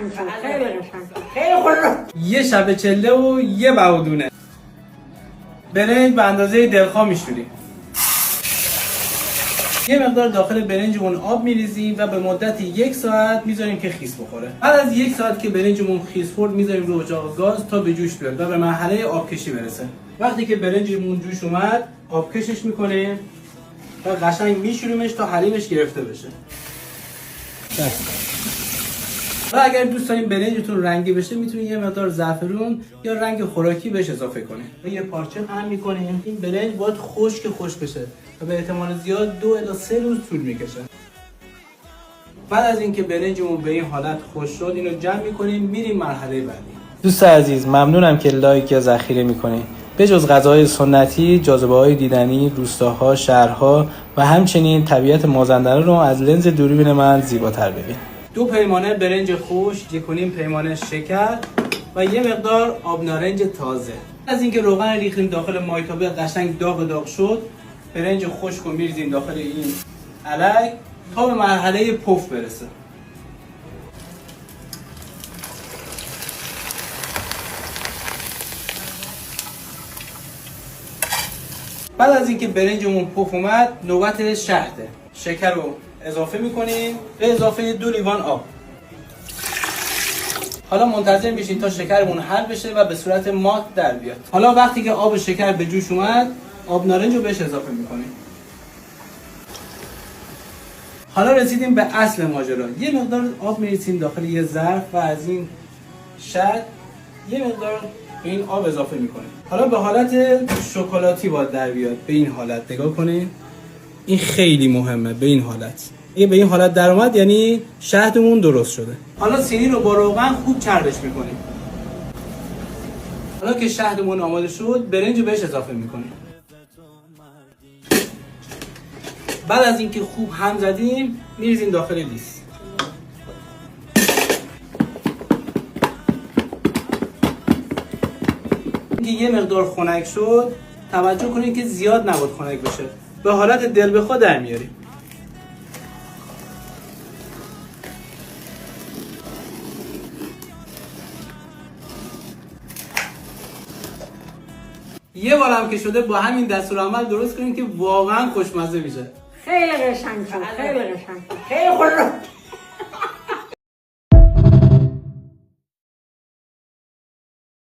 قشنگ شد، خیلی قشنگ شد، خیلی خوب. یه شب چله و یه بهودونه. برنج به اندازه دلخواه میشوریم. یه مقدار داخل برنجمون آب میریزیم و به مدت 1 ساعت میذاریم که خیس بخوره. بعد از 1 ساعت که برنجمون خیس خورد میذاریم رو اجاق گاز تا به جوش بیاد و به مرحله آبکشی برسه. وقتی که برنجمون جوش اومد آبکشش میکنیم و قشنگ میشوریمش تا حلیمش گرفته بشه. و اگر دوست دارین برنجتون رنگی بشه میتونین یه مقدار زعفرون یا رنگ خوراکی بهش اضافه کنین. و یه پارچه هم میکنیم. این برنج باید خشک بشه و به احتمال زیاد 2 الی 3 روز طول میکشه. بعد از اینکه برنجمون به این حالت خشک شد اینو جمع میکنیم میریم مرحله بعدی. دوست عزیز ممنونم که لایک یا ذخیره میکنین. به جز غذاهای سنتی، جاذبه‌های دیدنی، روستاها، شهرها و همچنین طبیعت مازندران رو از لنز دوربین من زیباتر ببین. 2 پیمانه برنج خشک، 1.5 پیمانه شکر و یه مقدار آب نارنج تازه. از اینکه روغن ریختیم داخل مایتابه قشنگ داغ شد، برنج خشک رو میریزیم داخل این علک تا به مرحله پف برسه. بعد از اینکه برنجمون پف اومد نوبت شهده. شکر رو اضافه میکنیم به اضافه 2 لیوان آب. حالا منتظر میشین تا شکرمون حل بشه و به صورت مات در بیاد. حالا وقتی که آب شکر به جوش اومد آب نارنج رو بهش اضافه میکنیم. حالا رسیدیم به اصل ماجرا. یه مقدار آب میریزیم داخل یه ظرف و از این شد یه مقدار به این آب اضافه میکنیم. حالا به حالت شکلاتی باید در بیاد. به این حالت نگاه کنین. این خیلی مهمه. به این حالت. اگه به این حالت در اومد یعنی شهدمون درست شده. حالا سینی رو با روغن خوب چربش میکنیم. حالا که شهدمون آماده شد برنج رو بهش اضافه میکنیم. بعد از اینکه خوب هم زدیم میریزیم داخل لیس. اینکه یه مقدار خنک شد توجه کنید که زیاد نباید خنک بشه. به حالت دل بخواه در میاریم. یه بار هم که شده با همین دستورالعمل درست کنیم که واقعا خوشمزه میشه. خیلی قشنگ شد، خیلی قشنگ شد، خیلی خوب.